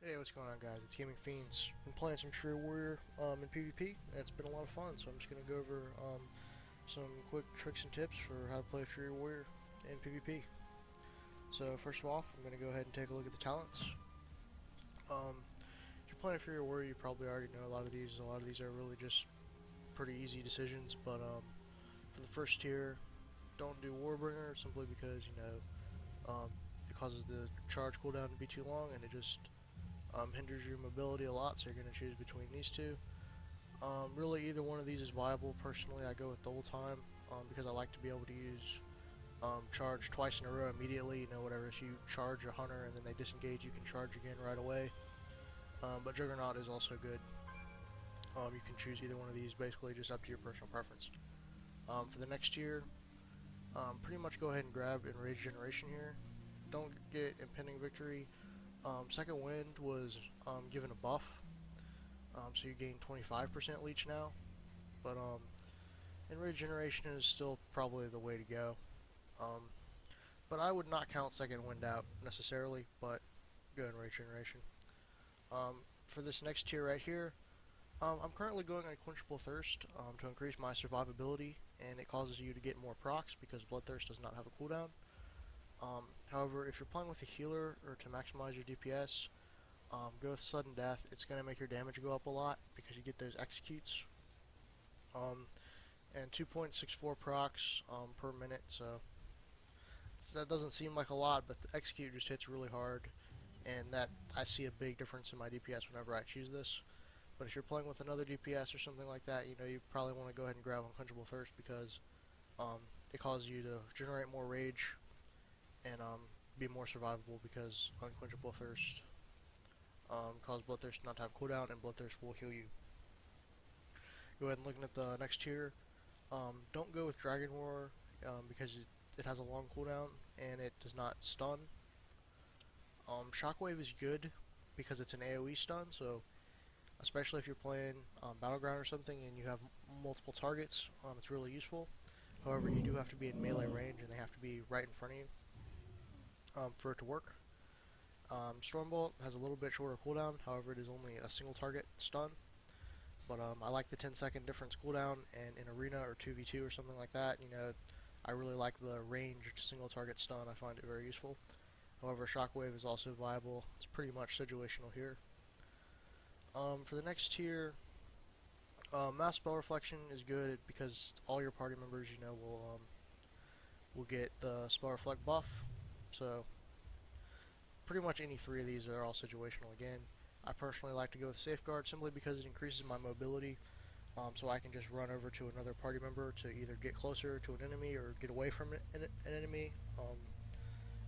Hey, what's going on, guys? It's Gaming Fiends. Been playing some True Warrior in PvP, and it's been a lot of fun. So I'm just gonna go over some quick tricks and tips for how to play True Warrior in PvP. So first of all, I'm gonna go ahead and take a look at the talents. If you're playing Fury Warrior, you probably already know a lot of these. A lot of these are really just pretty easy decisions. But for the first tier, don't do Warbringer simply because it causes the charge cooldown to be too long, and it just hinders your mobility a lot, so you're going to choose between these two. Really, either one of these is viable. Personally, I go with double time because I like to be able to use charge twice in a row immediately. You know, whatever, if you charge a hunter and then they disengage, you can charge again right away. But Juggernaut is also good. You can choose either one of these, basically just up to your personal preference. For the next tier, pretty much go ahead and grab Enraged Generation here. Don't get Impending Victory. Second Wind was given a buff, so you gain 25% leech now, but Enraged Generation is still probably the way to go. But I would not count Second Wind out necessarily, but go Enraged Generation. For this next tier right here, I'm currently going Unquenchable Thirst to increase my survivability, and it causes you to get more procs because Bloodthirst does not have a cooldown. However, if you're playing with a healer or to maximize your DPS, go with Sudden Death. It's going to make your damage go up a lot because you get those executes. And 2.64 procs per minute, so that doesn't seem like a lot, but the execute just hits really hard, and that I see a big difference in my DPS whenever I choose this. But if you're playing with another DPS or something like that, you probably want to go ahead and grab Unquenchable Thirst because it causes you to generate more rage and be more survivable because Unquenchable Thirst causes Bloodthirst not to have cooldown, and Bloodthirst will heal you. Go ahead and look at the next tier. Don't go with Dragon Roar because it has a long cooldown and it does not stun. Shockwave is good because it's an AoE stun, so especially if you're playing Battleground or something and you have multiple targets, it's really useful. However, you do have to be in melee range and they have to be right in front of you for it to work. Stormbolt has a little bit shorter cooldown, however it is only a single target stun. But I like the 10-second difference cooldown, and in Arena or 2v2 or something like that, I really like the ranged single target stun. I find it very useful. However, Shockwave is also viable. It's pretty much situational here. For the next tier, Mass Spell Reflection is good because all your party members, will get the Spell Reflect buff. So pretty much any three of these are all situational again. I personally like to go with Safeguard simply because it increases my mobility, so I can just run over to another party member to either get closer to an enemy or get away from an enemy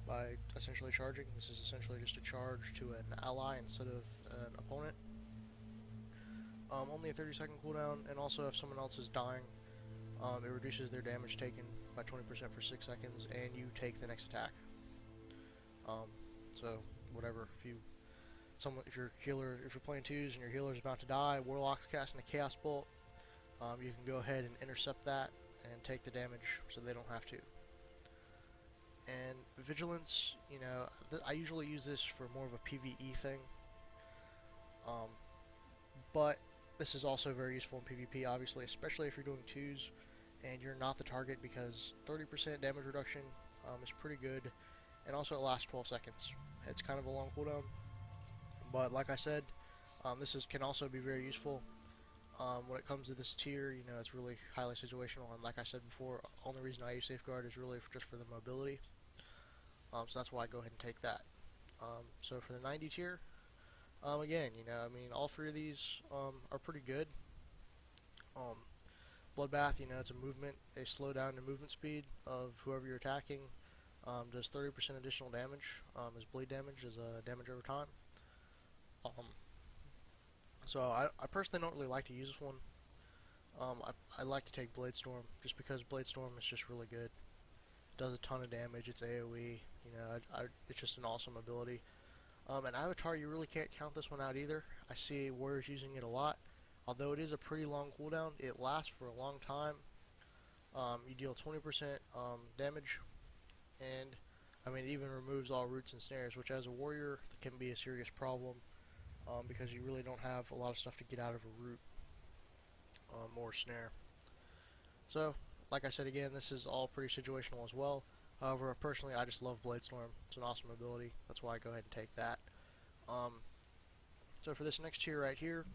by essentially charging. This is essentially just a charge to an ally instead of an opponent. Only a 30-second cooldown, and also if someone else is dying, it reduces their damage taken by 20% for 6 seconds, and you take the next attack. So whatever, if you're playing twos and your healer's about to die, Warlock's casting a Chaos Bolt, you can go ahead and intercept that and take the damage so they don't have to. And Vigilance, I usually use this for more of a PvE thing, but this is also very useful in PvP, obviously, especially if you're doing twos and you're not the target, because 30% damage reduction is pretty good, and also it lasts 12 seconds. It's kind of a long cooldown, but like I said, this can also be very useful. When it comes to this tier, it's really highly situational, and like I said before, only reason I use Safeguard is really just for the mobility. So that's why I go ahead and take that. So for the 90 tier, again, all three of these are pretty good. Bloodbath, it's a movement. They slow down the movement speed of whoever you're attacking. Does 30% additional damage as bleed damage, as damage over time. So I personally don't really like to use this one. I like to take Bladestorm just because Bladestorm is just really good. It does a ton of damage. It's AoE. It's just an awesome ability. And Avatar, you really can't count this one out either. I see warriors using it a lot. Although it is a pretty long cooldown, it lasts for a long time. You deal 20% damage, and it even removes all roots and snares, which as a warrior can be a serious problem. because you really don't have a lot of stuff to get out of a root or snare. So, like I said again, this is all pretty situational as well. However, personally, I just love Bladestorm. It's an awesome ability. That's why I go ahead and take that. So for this next tier right here,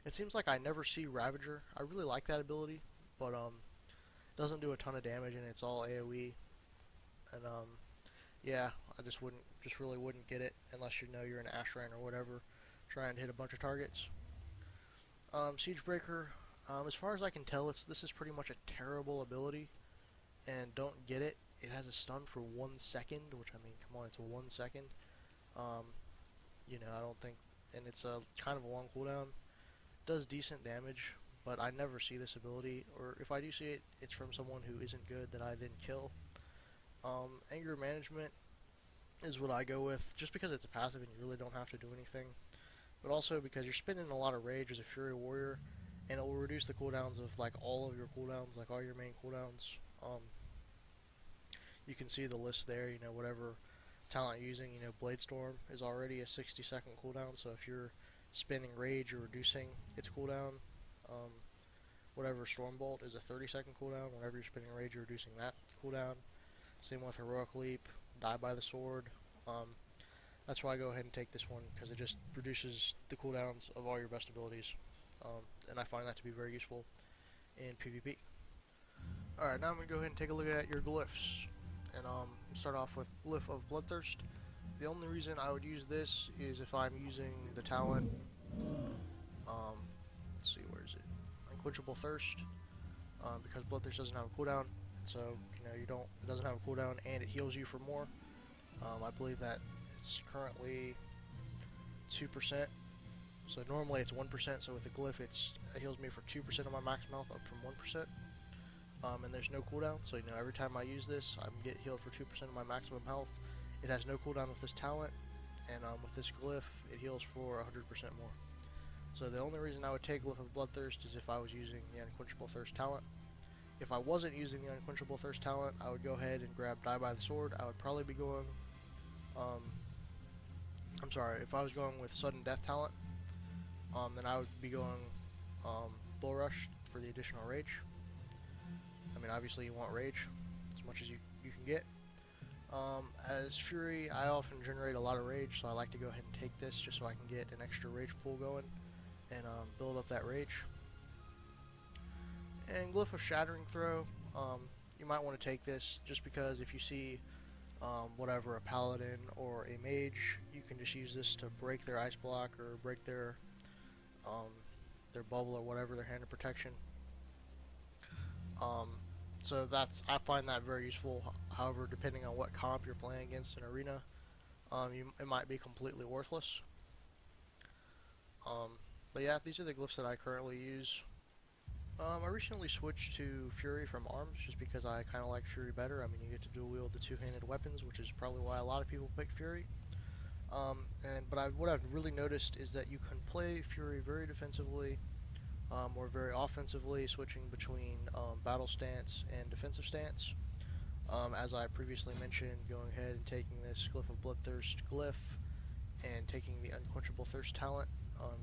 it seems like I never see Ravager. I really like that ability, but it doesn't do a ton of damage and it's all AoE. And yeah, I just really wouldn't get it unless you know you're an Ashran or whatever, trying to hit a bunch of targets. Siegebreaker, as far as I can tell, this is pretty much a terrible ability, and don't get it. It has a stun for 1 second, which, I mean, come on, it's a 1 second. You know, I don't think, and it's a kind of a long cooldown. Does decent damage, but I never see this ability, or if I do see it, it's from someone who isn't good that I then kill. Anger Management is what I go with, just because it's a passive and you really don't have to do anything, but also because you're spending a lot of rage as a Fury Warrior, and it will reduce the cooldowns of like all of your cooldowns, like all your main cooldowns. You can see the list there, you know, whatever talent you're using. You know, Bladestorm is already a 60-second cooldown, so if you're spending rage or reducing its cooldown, whatever Stormbolt is a 30-second cooldown. Whenever you're spending rage or reducing that cooldown. Same with Heroic Leap, Die by the Sword. That's why I go ahead and take this one, because it just reduces the cooldowns of all your best abilities, and I find that to be very useful in PvP. Alright, now I'm going to go ahead and take a look at your Glyphs, and start off with Glyph of Bloodthirst. The only reason I would use this is if I'm using the talent, let's see, where is it? Unquenchable Thirst, because Bloodthirst doesn't have a cooldown, so, you know, it doesn't have a cooldown, and it heals you for more. I believe that it's currently 2%, so normally it's 1%, so with the Glyph it heals me for 2% of my max health, up from 1%. And there's no cooldown, so, you know, every time I use this, I get healed for 2% of my maximum health. It has no cooldown with this talent, and with this Glyph, it heals for 100% more. So the only reason I would take Glyph of Bloodthirst is if I was using the Unquenchable Thirst talent. If I wasn't using the Unquenchable Thirst talent, I would go ahead and grab Die by the Sword. I would probably be going, I'm sorry, if I was going with Sudden Death talent, then I would be going Bull Rush for the additional rage. I mean, obviously you want rage as much as you can get. As Fury, I often generate a lot of rage, so I like to go ahead and take this just so I can get an extra rage pool going and build up that rage. And Glyph of Shattering Throw, you might want to take this just because if you see whatever, a paladin or a mage, you can just use this to break their ice block or break their bubble or whatever, their hand of protection. So I find that very useful. However, depending on what comp you're playing against in arena, it might be completely worthless. But yeah, these are the Glyphs that I currently use. I recently switched to Fury from Arms just because I kind of like Fury better. I mean, you get to dual wield the two-handed weapons, which is probably why a lot of people pick Fury. But what I've really noticed is that you can play Fury very defensively or very offensively, switching between battle stance and defensive stance. As I previously mentioned, going ahead and taking this Glyph of Bloodthirst Glyph and taking the Unquenchable Thirst talent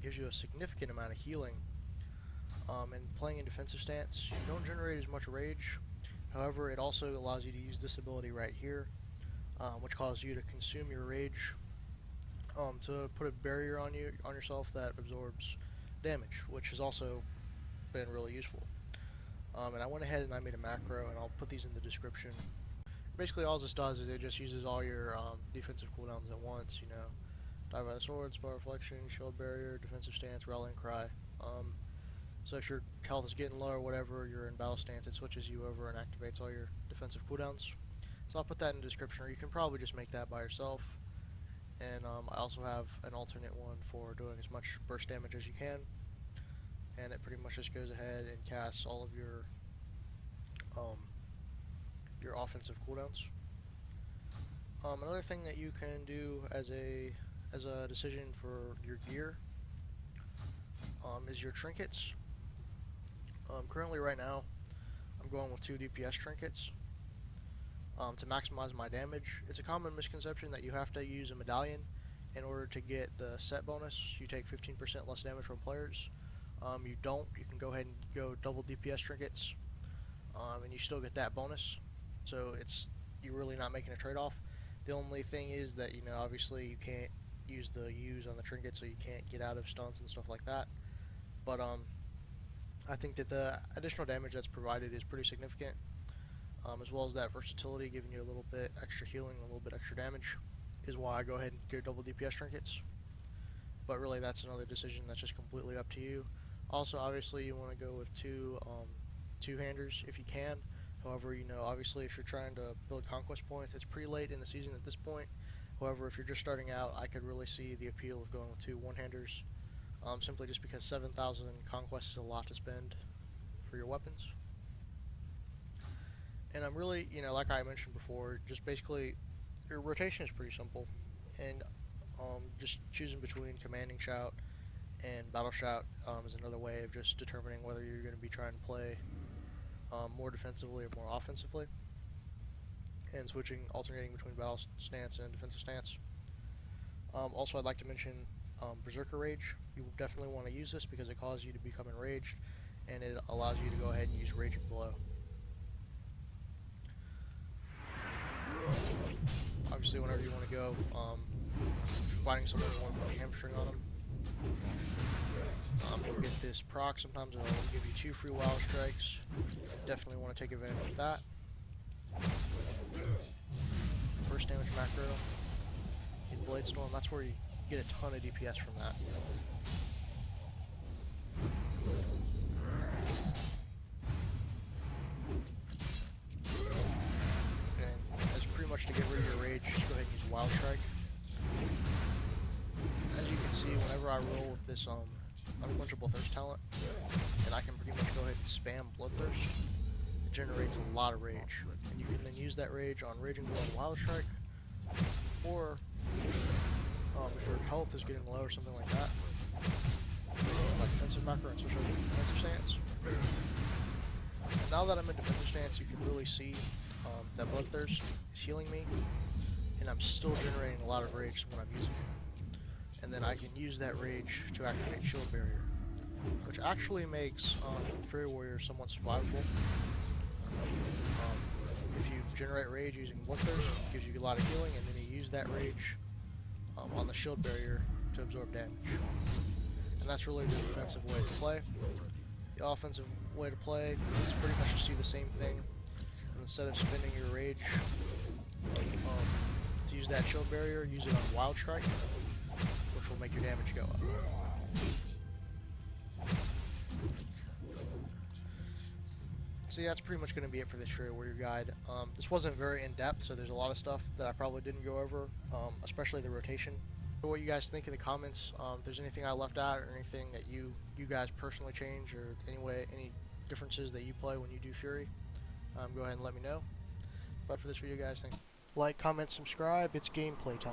gives you a significant amount of healing. And playing in defensive stance, you don't generate as much rage. However, it also allows you to use this ability right here, which causes you to consume your rage to put a barrier on yourself that absorbs damage, which has also been really useful. And I went ahead and I made a macro, and I'll put these in the description. Basically, all this does is it just uses all your defensive cooldowns at once. You know, Die by the Sword, Spell Reflection, Shield Barrier, Defensive Stance, Rallying Cry. So if your health is getting low or whatever, you're in battle stance, it switches you over and activates all your defensive cooldowns. So I'll put that in the description, or you can probably just make that by yourself. And I also have an alternate one for doing as much burst damage as you can. And it pretty much just goes ahead and casts all of your offensive cooldowns. Another thing that you can do as a decision for your gear is your trinkets. Currently, right now, I'm going with 2 DPS trinkets to maximize my damage. It's a common misconception that you have to use a medallion in order to get the set bonus, you take 15% less damage from players. You don't, you can go ahead and go double DPS trinkets, and you still get that bonus. So you're really not making a trade-off. The only thing is that, you know, obviously you can't use the U's on the trinket, so you can't get out of stunts and stuff like that. But I think that the additional damage that's provided is pretty significant, as well as that versatility, giving you a little bit extra healing, a little bit extra damage, is why I go ahead and go double DPS trinkets. But really, that's another decision that's just completely up to you. Also, obviously, you want to go with two-handers if you can. However, you know, obviously, if you're trying to build conquest points, it's pretty late in the season at this point. However, if you're just starting out, I could really see the appeal of going with two one-handers, simply just because 7,000 conquest is a lot to spend for your weapons. And I'm really, you know, like I mentioned before, just basically, your rotation is pretty simple, and just choosing between commanding shout and battle shout is another way of just determining whether you're going to be trying to play more defensively or more offensively, and alternating between battle stance and defensive stance. Also, I'd like to mention Berserker Rage. You definitely want to use this because it causes you to become enraged, and it allows you to go ahead and use Raging Blow. Obviously, whenever you want to go, fighting someone you want to put a hamstring on them, you'll get this proc. Sometimes it'll give you 2 free wild strikes. Definitely want to take advantage of that. First damage macro in Blade Storm, that's where you get a ton of DPS from that. And as pretty much to get rid of your rage, just go ahead and use Wild Strike. As you can see, whenever I roll with this Unquenchable Thirst talent, and I can pretty much go ahead and spam Bloodthirst, it generates a lot of rage. And you can then use that rage on Raging Blow and Wild Strike, or if your health is getting low or something like that, like defensive macro and switch over to defensive stance. And now that I'm in defensive stance, you can really see that Bloodthirst is healing me, and I'm still generating a lot of rage when I'm using it. And then I can use that rage to activate Shield Barrier, which actually makes Fairy Warrior somewhat survivable. If you generate rage using Bloodthirst, it gives you a lot of healing, and then you use that rage on the Shield Barrier to absorb damage. And that's really the defensive way to play. The offensive way to play is pretty much just do the same thing. And instead of spending your rage to use that Shield Barrier, use it on Wild Strike, which will make your damage go up. So yeah, that's pretty much going to be it for this Fairy Warrior guide. This wasn't very in-depth, so there's a lot of stuff that I probably didn't go over, especially the rotation. What you guys think in the comments, if there's anything I left out or anything that you guys personally change, or any differences that you play when you do Fury, go ahead and let me know. But for this video, guys, thanks. Like, comment, subscribe, it's gameplay time.